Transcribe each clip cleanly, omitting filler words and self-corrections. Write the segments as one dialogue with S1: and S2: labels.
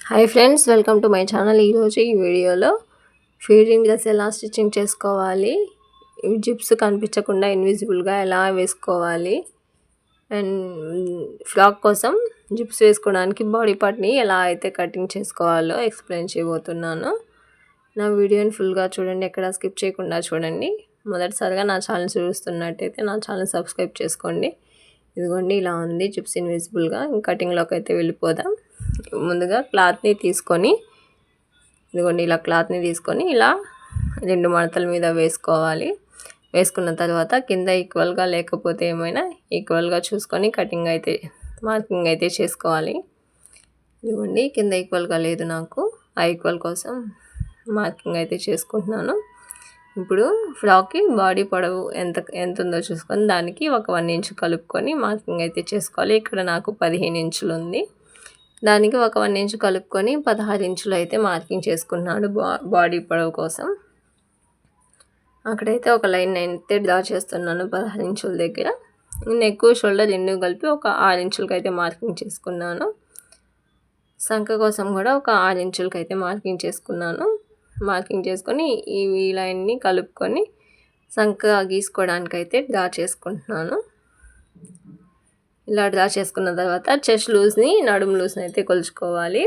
S1: Hi friends, welcome to my channel. ఈరోజు ఈ వీడియోలో ఫీడింగ్ డ్రెస్ ఎలా స్టిచ్చింగ్ చేసుకోవాలి, జిప్స్ కనిపించకుండా ఇన్విజిబుల్గా ఎలా వేసుకోవాలి, అండ్ ఫ్రాక్ కోసం జిప్స్ వేసుకోవడానికి బాడీ పార్ట్ని ఎలా అయితే కటింగ్ చేసుకోవాలో ఎక్స్ప్లెయిన్ చేయబోతున్నాను. నా వీడియోని ఫుల్గా చూడండి, ఎక్కడ స్కిప్ చేయకుండా చూడండి. మొదటిసారిగా నా ఛానల్ చూస్తున్నట్టయితే నా ఛానల్ సబ్స్క్రైబ్ చేసుకోండి. ఇదిగోండి, ఇలా ఉంది జిప్స్ ఇన్విజిబుల్గా. కటింగ్లోకి అయితే వెళ్ళిపోదాం. ముందుగా క్లాత్ని తీసుకొని, ఇదిగోండి ఇలా క్లాత్ని తీసుకొని ఇలా 2 మడతల మీద వేసుకోవాలి. వేసుకున్న తర్వాత కింద ఈక్వల్గా లేకపోతే ఏమైనా ఈక్వల్గా చూసుకొని మార్కింగ్ అయితే చేసుకోవాలి. ఇదిగోండి, కింద ఈక్వల్గా లేదు నాకు, ఆ ఈక్వల్ కోసం మార్కింగ్ అయితే చేసుకుంటున్నాను. ఇప్పుడు ఫ్రాక్కి బాడీ పొడవు ఎంత ఉందో చూసుకొని దానికి ఒక 1 ఇంచ్ కలుపుకొని మార్కింగ్ అయితే చేసుకోవాలి. ఇక్కడ నాకు 15 ఇంచులు ఉంది. దానికి ఒక 1 ఇంచ్ కలుపుకొని 16 ఇంచులు అయితే మార్కింగ్ చేసుకున్నాడు బాడీ పొడవు కోసం. అక్కడైతే ఒక లైన్ అయితే డ్రా చేస్తున్నాను 16 ఇంచుల దగ్గర. నెక్ షోల్డర్ 2 కలిపి ఒక 6 ఇంచులకి అయితే మార్కింగ్ చేసుకున్నాను. సంఖ కోసం కూడా ఒక 6 ఇంచులకి అయితే మార్కింగ్ చేసుకున్నాను. మార్కింగ్ చేసుకొని ఈ లైన్ని కలుపుకొని సంఖ గీసుకోవడానికి అయితే డ్రా చేసుకుంటున్నాను. ఇలా డ్రా చేసుకున్న తర్వాత చెస్ట్ లూజ్ని నడుము లూజ్ని అయితే కొలుచుకోవాలి.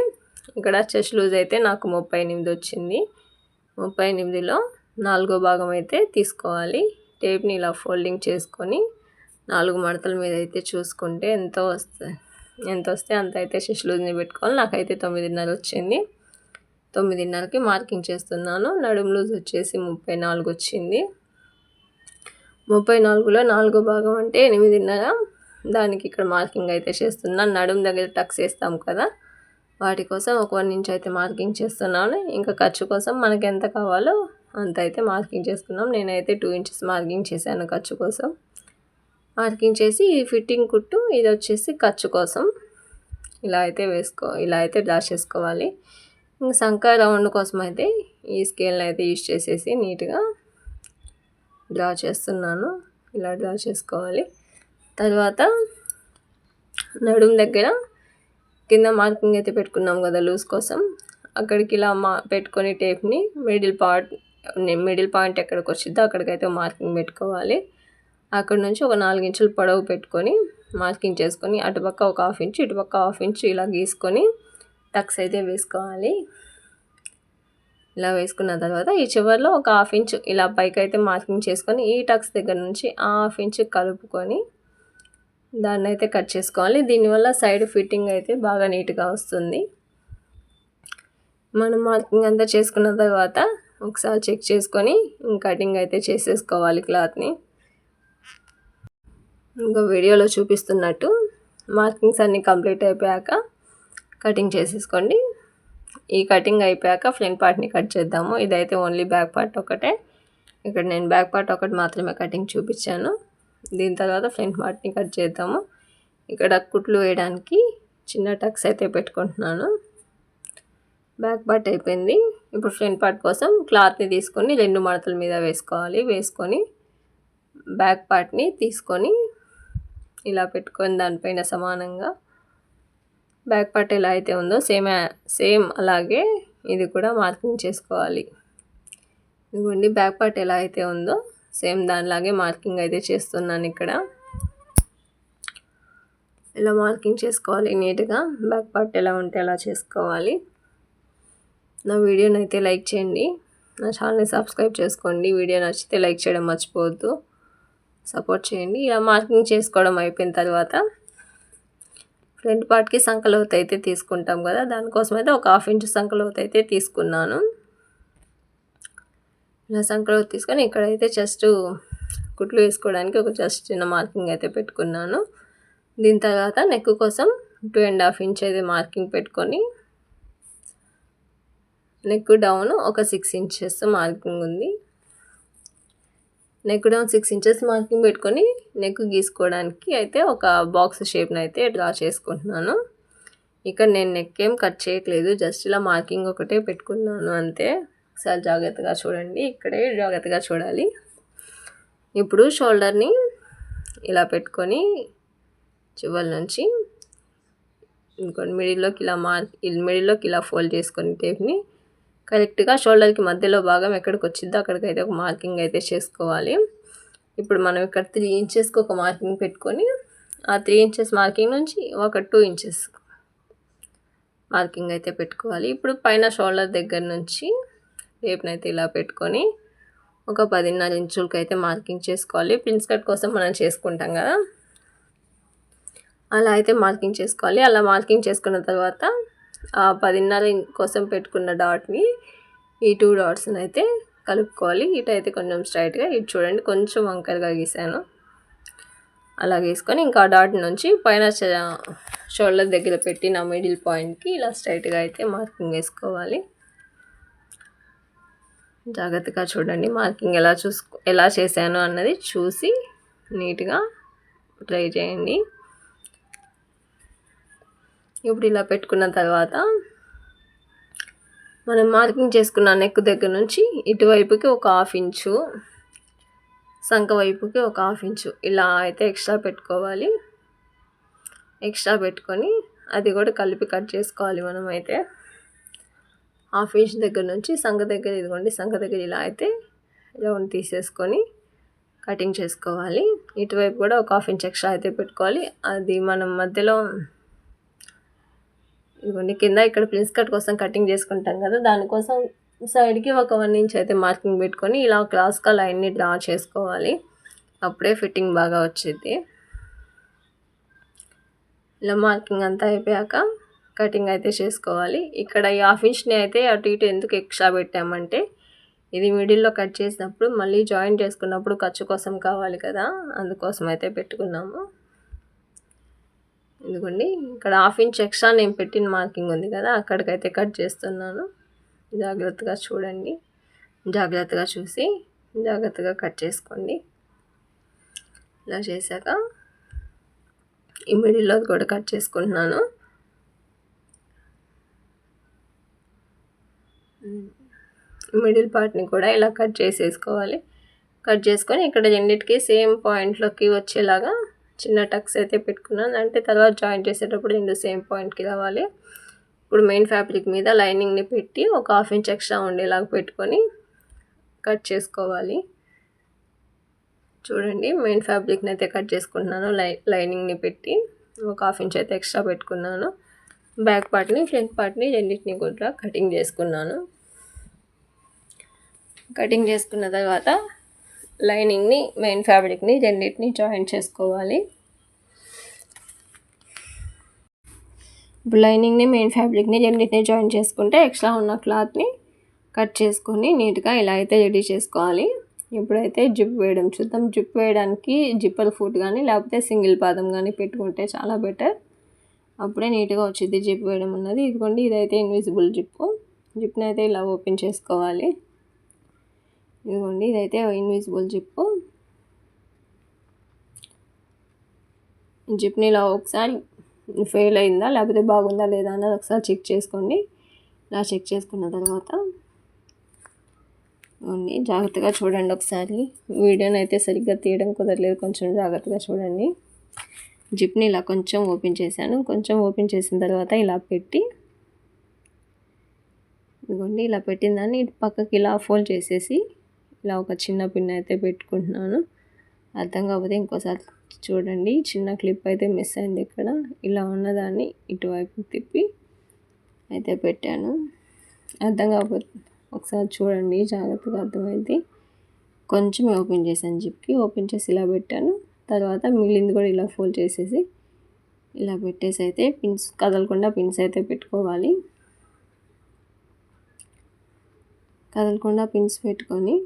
S1: ఇక్కడ చెస్ట్ లూజ్ అయితే నాకు 38 వచ్చింది. 38లో 4వ భాగం అయితే తీసుకోవాలి. టేప్ని ఇలా ఫోల్డింగ్ చేసుకొని 4 మడతల మీద అయితే చూసుకుంటే ఎంత వస్తే అంత అయితే చెస్ట్ లూజ్ని పెట్టుకోవాలి. నాకైతే 9.5 వచ్చింది. 9.5కి మార్కింగ్ చేస్తున్నాను. నడుము లూజ్ వచ్చేసి 34 వచ్చింది. 34లో 4వ భాగం అంటే 8.5. దానికి ఇక్కడ మార్కింగ్ అయితే చేస్తున్నాను. నడుము దగ్గర టక్స్ వేస్తాం కదా, వాటి కోసం ఒక 1 ఇంచ్ అయితే మార్కింగ్ చేస్తున్నాను. ఇంకా ఖర్చు కోసం మనకి ఎంత కావాలో అంత అయితే మార్కింగ్ చేసుకున్నాం. నేనైతే 2 ఇంచెస్ మార్కింగ్ చేశాను ఖర్చు కోసం. మార్కింగ్ చేసి ఈ ఫిట్టింగ్ కుట్టు, ఇది వచ్చేసి ఖర్చు కోసం ఇలా అయితే డ్రా చేసుకోవాలి. ఇంకా సంఖ రౌండ్ కోసం అయితే ఈ స్కేల్ని అయితే యూజ్ చేసేసి నీట్గా డ్రా చేస్తున్నాను. ఇలా డ్రా చేసుకోవాలి. తర్వాత నడుము దగ్గర కింద మార్కింగ్ అయితే పెట్టుకున్నాం కదా లూజ్ కోసం, అక్కడికి ఇలా పెట్టుకొని టేప్ని మిడిల్ పాయింట్ ఎక్కడికి వచ్చిందో అక్కడికైతే మార్కింగ్ పెట్టుకోవాలి. అక్కడ నుంచి ఒక 4 ఇంచులు పొడవు పెట్టుకొని మార్కింగ్ చేసుకొని అటుపక్క ఒక 1/2 ఇంచు ఇటుపక్క 1/2 ఇంచు ఇలా గీసుకొని టక్స్ అయితే వేసుకోవాలి. ఇలా వేసుకున్న తర్వాత ఈ చివరిలో ఒక 1/2 ఇంచు ఇలా పైకి అయితే మార్కింగ్ చేసుకొని ఈ టక్స్ దగ్గర నుంచి 1/2 ఇంచు కలుపుకొని దాన్ని అయితే కట్ చేసుకోవాలి. దీనివల్ల సైడ్ ఫిట్టింగ్ అయితే బాగా నీట్గా వస్తుంది. మనం మార్కింగ్ అంతా చేసుకున్న తర్వాత ఒకసారి చెక్ చేసుకొని కటింగ్ అయితే చేసేసుకోవాలి క్లాత్ని. ఇంకా వీడియోలో చూపిస్తున్నట్టు మార్కింగ్స్ అన్నీ కంప్లీట్ అయిపోయాక కటింగ్ చేసేసుకోండి. ఈ కటింగ్ అయిపోయాక ఫ్రంట్ పార్ట్ని కట్ చేద్దాము. ఇదైతే ఓన్లీ బ్యాక్ పార్ట్ ఒకటే. ఇక్కడ నేను బ్యాక్ పార్ట్ ఒకటి మాత్రమే కటింగ్ చూపించాను. దీని తర్వాత ఫ్రంట్ పార్ట్ని కట్ చేద్దాము. ఇక్కడ కుట్లు వేయడానికి చిన్న టక్స్ అయితే పెట్టుకుంటున్నాను. బ్యాక్ పార్ట్ అయిపోయింది. ఇప్పుడు ఫ్రంట్ పార్ట్ కోసం క్లాత్ని తీసుకొని 2 మడతల మీద వేసుకోవాలి. వేసుకొని బ్యాక్ పార్ట్ని తీసుకొని ఇలా పెట్టుకొని దానిపైన సమానంగా బ్యాక్ పార్ట్ ఎలా అయితే ఉందో సేమ్ అలాగే ఇది కూడా మార్కింగ్ చేసుకోవాలి. ఇదిగోండి, బ్యాక్ పార్ట్ ఎలా అయితే ఉందో సేమ్ దానిలాగే మార్కింగ్ అయితే చేస్తున్నాను. ఇక్కడ ఇలా మార్కింగ్ చేసుకోవాలి నీట్గా. బ్యాక్ పార్ట్ ఎలా ఉంటే అలా చేసుకోవాలి. నా వీడియోని అయితే లైక్ చేయండి, నా ఛానల్ని సబ్స్క్రైబ్ చేసుకోండి. వీడియో నచ్చితే లైక్ చేయడం మర్చిపోవద్దు, సపోర్ట్ చేయండి. ఇలా మార్కింగ్ చేసుకోవడం అయిపోయిన తర్వాత ఫ్రంట్ పార్ట్కి సంకలోతు అయితే తీసుకుంటాం కదా, దానికోసం అయితే ఒక 1/2 ఇంచు సంకలోతు అయితే తీసుకున్నాను. ఇలా సంకలోతు తీసుకొని ఇక్కడైతే జస్ట్ కుట్లు వేసుకోవడానికి ఒక జస్ట్ చిన్న మార్కింగ్ అయితే పెట్టుకున్నాను. దీని తర్వాత నెక్ కోసం 2.5 ఇంచ్ అయితే మార్కింగ్ పెట్టుకొని నెక్ డౌన్ ఒక 6 ఇంచెస్ మార్కింగ్ ఉంది. నెక్ డౌన్ 6 ఇంచెస్ మార్కింగ్ పెట్టుకొని నెక్ గీసుకోవడానికి అయితే ఒక బాక్స్ షేప్ని అయితే డ్రా చేసుకుంటున్నాను. ఇక్కడ నేను నెక్ ఏం కట్ చేయట్లేదు, జస్ట్ ఇలా మార్కింగ్ ఒకటే పెట్టుకున్నాను అంతే. ఒకసారి జాగ్రత్తగా చూడండి, ఇక్కడే జాగ్రత్తగా చూడాలి. ఇప్పుడు షోల్డర్ని ఇలా పెట్టుకొని చివరి నుంచి ఇంకోటి మిడిల్లోకి ఇలా ఫోల్డ్ చేసుకొని టేప్ని కరెక్ట్గా షోల్డర్కి మధ్యలో భాగం ఎక్కడికి వచ్చిందో అక్కడికైతే ఒక మార్కింగ్ అయితే చేసుకోవాలి. ఇప్పుడు మనం ఇక్కడ 3 ఇంచెస్కి ఒక మార్కింగ్ పెట్టుకొని ఆ 3 ఇంచెస్ మార్కింగ్ నుంచి ఒక 2 ఇంచెస్ మార్కింగ్ అయితే పెట్టుకోవాలి. ఇప్పుడు పైన షోల్డర్ దగ్గర నుంచి టేప్ని అయితే ఇలా పెట్టుకొని ఒక 10.5 ఇంచులకి అయితే మార్కింగ్ చేసుకోవాలి. ప్రిన్స్ కట్ కోసం మనం చేసుకుంటాం కదా, అలా అయితే మార్కింగ్ చేసుకోవాలి. అలా మార్కింగ్ చేసుకున్న తర్వాత ఆ 10.5 కోసం పెట్టుకున్న డాట్ని ఈ 2 డాట్స్ని అయితే కలుపుకోవాలి. ఇటు అయితే కొంచెం స్ట్రైట్గా, ఇటు చూడండి కొంచెం వంకరగా గీసాను. అలా గీసుకొని ఇంకా డాట్ నుంచి పైన షోల్డర్ దగ్గర పెట్టిన మిడిల్ పాయింట్కి ఇలా స్ట్రైట్గా అయితే మార్కింగ్ వేసుకోవాలి. జాగ్రత్తగా చూడండి, మార్కింగ్ ఎలా చేశాను అన్నది చూసి నీట్గా ట్రై చేయండి. ఇప్పుడు ఇలా పెట్టుకున్న తర్వాత మనం మార్కింగ్ చేసుకున్న నెక్ దగ్గర నుంచి ఇటువైపుకి ఒక 1/2 ఇంచు, సంక వైపుకి ఒక 1/2 ఇంచు ఇలా అయితే ఎక్స్ట్రా పెట్టుకోవాలి. ఎక్స్ట్రా పెట్టుకొని అది కూడా కలిపి కట్ చేసుకోవాలి. మనం అయితే 1/2 ఇంచ్ దగ్గర నుంచి సంక దగ్గర, ఇదిగోండి సంక దగ్గర ఇలా అయితే రౌండ్ తీసేసుకొని కటింగ్ చేసుకోవాలి. ఇటువైపు కూడా ఒక 1/2 ఇంచ్ ఎక్స్ట్రా అయితే పెట్టుకోవాలి. అది మనం మధ్యలో ఇదిగోండి కింద ఇక్కడ ప్రిన్స్ కట్ కోసం కటింగ్ చేసుకుంటాం కదా, దానికోసం సైడ్కి ఒక 1 ఇంచ్ అయితే మార్కింగ్ పెట్టుకొని ఇలా క్రాస్గా లైన్ని డ్రా చేసుకోవాలి. అప్పుడే ఫిట్టింగ్ బాగా వచ్చింది. ఇలా మార్కింగ్ అంతా అయిపోయాక కటింగ్ అయితే చేసుకోవాలి. ఇక్కడ ఈ 1/2 ఇంచ్ని అయితే అటు ఇటు ఎందుకు ఎక్స్ట్రా పెట్టామంటే ఇది మిడిల్లో కట్ చేసినప్పుడు మళ్ళీ జాయిన్ చేసుకున్నప్పుడు ఖర్చు కోసం కావాలి కదా, అందుకోసం అయితే పెట్టుకున్నాము. ఇదిగోండి ఇక్కడ 1/2 ఇంచ్ ఎక్స్ట్రా నేను పెట్టిన మార్కింగ్ ఉంది కదా, అక్కడికైతే కట్ చేస్తున్నాను. జాగ్రత్తగా చూడండి, జాగ్రత్తగా చూసి జాగ్రత్తగా కట్ చేసుకోండి. ఇలా చేశాక ఈ మిడిల్లో కూడా కట్ చేసుకుంటున్నాను. మిడిల్ పార్ట్ని కూడా ఇలా కట్ చేసేసుకోవాలి. కట్ చేసుకొని ఇక్కడ రెండిటికి సేమ్ పాయింట్లోకి వచ్చేలాగా చిన్న టక్స్ అయితే పెట్టుకున్నాను. అంటే తర్వాత జాయిన్ చేసేటప్పుడు రెండు సేమ్ పాయింట్కి రావాలి. ఇప్పుడు మెయిన్ ఫ్యాబ్రిక్ మీద లైనింగ్ని పెట్టి ఒక 1/2 ఇంచ్ ఎక్స్ట్రా ఉండేలాగా పెట్టుకొని కట్ చేసుకోవాలి. చూడండి మెయిన్ ఫ్యాబ్రిక్ని అయితే కట్ చేసుకుంటున్నాను. లైనింగ్ని పెట్టి ఒక 1/2 ఇంచ్ అయితే ఎక్స్ట్రా పెట్టుకున్నాను. బ్యాక్ పార్ట్ని ఫ్రంట్ పార్ట్ని రెండింటిని కూడా కటింగ్ చేసుకున్నాను. కటింగ్ చేసుకున్న తర్వాత లైనింగ్ని మెయిన్ ఫ్యాబ్రిక్ని రెండింటిని జాయిన్ చేసుకోవాలి. ఇప్పుడు లైనింగ్ని మెయిన్ ఫ్యాబ్రిక్ని రెండింటిని జాయిన్ చేసుకుంటే ఎక్స్ట్రా ఉన్న క్లాత్ని కట్ చేసుకొని నీట్గా ఇలా అయితే రెడీ చేసుకోవాలి. ఇప్పుడైతే జిప్ వేయడం చూద్దాం. జిప్ వేయడానికి జిప్పర్ ఫుట్ కానీ లేకపోతే సింగిల్ పాదం కానీ పెట్టుకుంటే చాలా బెటర్, అప్పుడే నీట్గా వచ్చింది జిప్ వేయడం ఉన్నది. ఇదిగోండి ఇదైతే ఇన్విజిబుల్ జిప్ని అయితే ఇలా ఓపెన్ చేసుకోవాలి. ఇదిగోండి ఇదైతే ఇన్విజిబుల్ జిప్ని ఇలా ఒకసారి ఫెయిల్ అయిందా లేకపోతే బాగుందా లేదా అన్నది ఒకసారి చెక్ చేసుకోండి. ఇలా చెక్ చేసుకున్న తర్వాత జాగ్రత్తగా చూడండి. ఒకసారి వీడియోని అయితే సరిగ్గా తీయడం కుదరలేదు, కొంచెం జాగ్రత్తగా చూడండి. జిప్ని ఇలా కొంచెం ఓపెన్ చేశాను. కొంచెం ఓపెన్ చేసిన తర్వాత ఇలా పెట్టి ఇదిగోండి ఇలా పెట్టిన దాన్ని పక్కకి ఇలా ఫోల్డ్ చేసేసి ఇలా ఒక చిన్న పిన్ అయితే పెట్టుకుంటున్నాను. అర్థం కాకపోతే ఇంకోసారి చూడండి. చిన్న క్లిప్ అయితే మిస్ అయింది ఇక్కడ. ఇలా ఉన్నదాన్ని ఇటువైపు తిప్పి అయితే పెట్టాను. అర్థం కాకపోతే ఒకసారి చూడండి, జాగ్రత్తగా అర్థమైంది. కొంచెం ఓపెన్ చేశాను జిప్కి, ఓపెన్ చేసి ఇలా పెట్టాను. తర్వాత మిగిలింది కూడా ఇలా ఫోల్డ్ చేసేసి ఇలా పెట్టేసి అయితే పిన్స్ కదలకుండా పిన్స్ అయితే పెట్టుకోవాలి. కదలకుండా పిన్స్ పెట్టుకొని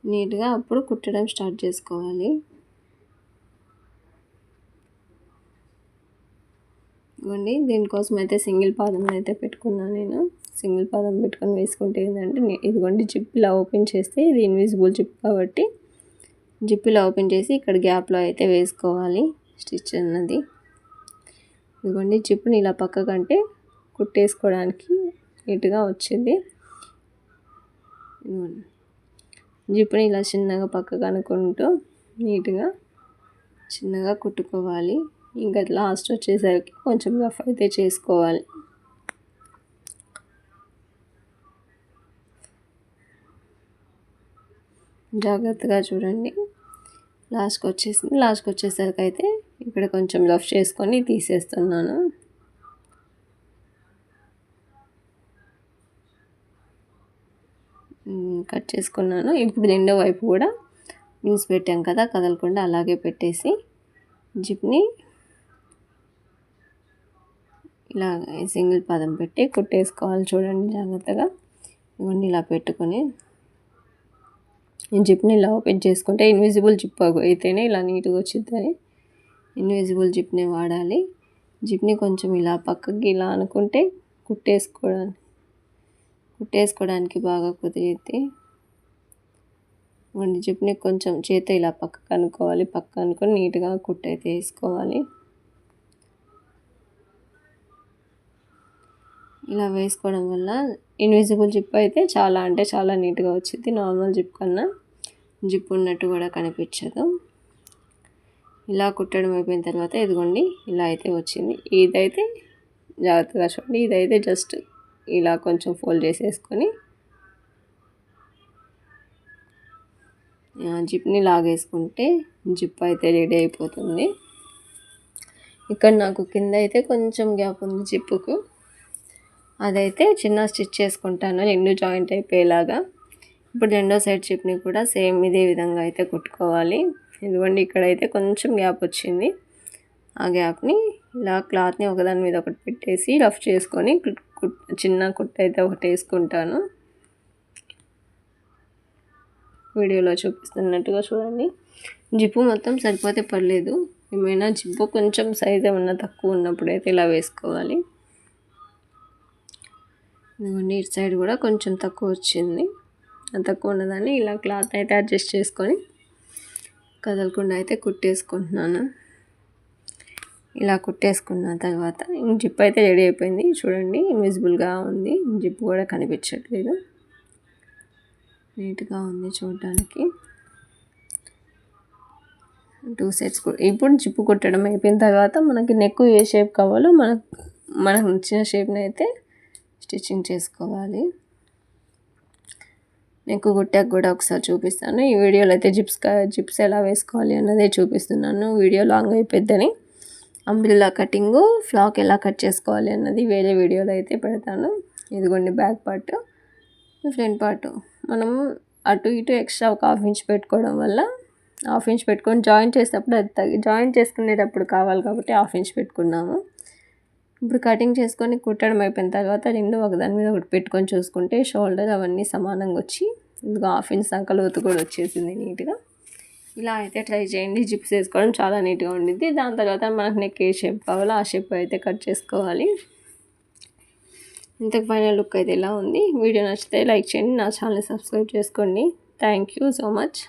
S1: నీట్గా అప్పుడు కుట్టడం స్టార్ట్ చేసుకోవాలి. ఇవ్వండి దీనికోసం అయితే సింగిల్ పాదం అయితే పెట్టుకున్నాను నేను. సింగిల్ పాదం పెట్టుకొని వేసుకుంటే ఏంటంటే ఇదిగోండి జిప్ ఇలా ఓపెన్ చేస్తే ఇది ఇన్విజిబుల్ జిప్ కాబట్టి జిప్ ఇలా ఓపెన్ చేసి ఇక్కడ గ్యాప్లో అయితే వేసుకోవాలి స్టిచ్ అన్నది. ఇదిగోండి జిప్ని ఇలా పక్కకంటే కుట్టేసుకోవడానికి నీట్గా వచ్చింది. జిప్ని ఇలా చిన్నగా పక్కకు అనుకుంటూ నీట్గా చిన్నగా కుట్టుకోవాలి. ఇంకా లాస్ట్ వచ్చేసరికి కొంచెం రఫ్ అయితే చేసుకోవాలి. జాగ్రత్తగా చూడండి. లాస్ట్కి వచ్చేసరికి అయితే ఇక్కడ కొంచెం రఫ్ చేసుకొని తీసేస్తున్నాను. కట్ చేసుకున్నాను. ఇప్పుడు రెండో వైపు కూడా పిన్స్ పెట్టాం కదా, కదలకుండా అలాగే పెట్టేసి జిప్ని ఇలా సింగిల్ పదం పెట్టి కుట్టేసుకోవాలి. చూడండి జాగ్రత్తగా. ఇవన్నీ ఇలా పెట్టుకొని జిప్ని ఇలా ఓపెన్ చేసుకుంటే ఇన్విజిబుల్ జిప్ అయితేనే ఇలా నీట్గా వచ్చిందని ఇన్విజిబుల్ జిప్ని వాడాలి. జిప్ని కొంచెం ఇలా పక్కకి ఇలా అనుకుంటే కుట్టేసుకోవడానికి బాగా కుదిరిద్ది. జిప్ని కొంచెం చేత ఇలా పక్కకు అనుకోవాలి. పక్క అనుకొని నీట్గా కుట్టు అయితే వేసుకోవాలి. ఇలా వేసుకోవడం వల్ల ఇన్విజిబుల్ జిప్ అయితే చాలా అంటే చాలా నీట్గా వచ్చింది. నార్మల్ జిప్ కన్నా జిప్ ఉన్నట్టు కూడా కనిపించదు. ఇలా కుట్టడం అయిపోయిన తర్వాత ఇదిగోండి ఇలా అయితే వచ్చింది. ఇదైతే జాగ్రత్తగా చూడండి. ఇదైతే జస్ట్ ఇలా కొంచెం ఫోల్డ్ చేసేసుకొని జిప్ని లాగేసుకుంటే జిప్ అయితే రెడీ అయిపోతుంది. ఇక్కడ నాకు కింద అయితే కొంచెం గ్యాప్ ఉంది జిప్పుకు. అదైతే చిన్న స్టిచ్ చేసుకుంటాను రెండు జాయింట్ అయిపోయేలాగా. ఇప్పుడు రెండో సైడ్ జిప్ని కూడా సేమ్ ఇదే విధంగా అయితే కుట్టుకోవాలి. ఇదిగోండి ఇక్కడైతే కొంచెం గ్యాప్ వచ్చింది. ఆ గ్యాప్ని ఇలా క్లాత్ని ఒకదాని మీద ఒకటి పెట్టేసి రఫ్ చేసుకొని చిన్న కుట్టు అయితే ఒకటి వేసుకుంటాను. వీడియోలో చూపిస్తున్నట్టుగా చూడండి. జిప్పు మొత్తం సరిపోతే పర్లేదు. ఏమైనా జిప్పు కొంచెం సైజ్ ఏమన్నా తక్కువ ఉన్నప్పుడు అయితే ఇలా వేసుకోవాలి. ఇదిగోండి ఇటు సైడ్ కూడా కొంచెం తక్కువ వచ్చింది. తక్కువ ఉన్నదాన్ని ఇలా క్లాత్ అయితే అడ్జస్ట్ చేసుకొని కదలకుండా అయితే కుట్టేసుకుంటున్నాను. ఇలా కుట్టేసుకున్న తర్వాత జిప్ అయితే రెడీ అయిపోయింది. చూడండి ఇన్విజిబుల్గా ఉంది. జిప్ కూడా కనిపించట్లేదు. నీట్గా ఉంది చూడడానికి. 2 సెట్స్. ఇప్పుడు జిప్పు కుట్టడం అయిపోయిన తర్వాత మనకి నెక్ ఏ షేప్ కావాలో మనకు నచ్చిన షేప్ని అయితే స్టిచ్చింగ్ చేసుకోవాలి. నెక్ కుట్టాక కూడా ఒకసారి చూపిస్తాను. ఈ వీడియోలో అయితే జిప్స్ ఎలా వేసుకోవాలి అన్నదే చూపిస్తున్నాను. వీడియో లాంగ్ అయిపోద్దని అంబ్రెల్లా కటింగు ఫ్లాక్ ఎలా కట్ చేసుకోవాలి అన్నది వేరే వీడియోలో అయితే పెడతాను. ఇదిగోండి బ్యాక్ పార్ట్, ఫ్రంట్ పార్ట్. మనము అటు ఇటు ఎక్స్ట్రా ఒక 1/2 ఇంచ్ పెట్టుకోవడం వల్ల 1/2 ఇంచ్ పెట్టుకొని జాయింట్ చేసేటప్పుడు అది జాయింట్ చేసుకునేటప్పుడు కావాలి కాబట్టి 1/2 ఇంచ్ పెట్టుకున్నాము. ఇప్పుడు కటింగ్ చేసుకొని కుట్టడం అయిపోయిన తర్వాత రెండు ఒకదాని మీద ఒకటి పెట్టుకొని చూసుకుంటే షోల్డర్ అవన్నీ సమానంగా వచ్చి ఇందులో 1/2 ఇంచ్ దాకా లోతు కూడా వచ్చేసింది నీట్గా. ఇలా అయితే ట్రై చేయండి. జిప్స్ వేసుకోవడం చాలా నీట్గా ఉండిద్ది. దాని తర్వాత మనకు నెక్ ఏ షేప్ కావాలో ఆ షేప్ అయితే కట్ చేసుకోవాలి. ఇంతకు ఫైనల్ లుక్ అయితే ఇలా ఉంది. వీడియో నచ్చితే లైక్ చేయండి. నా ఛానల్ని సబ్స్క్రైబ్ చేసుకోండి. Thank you so much.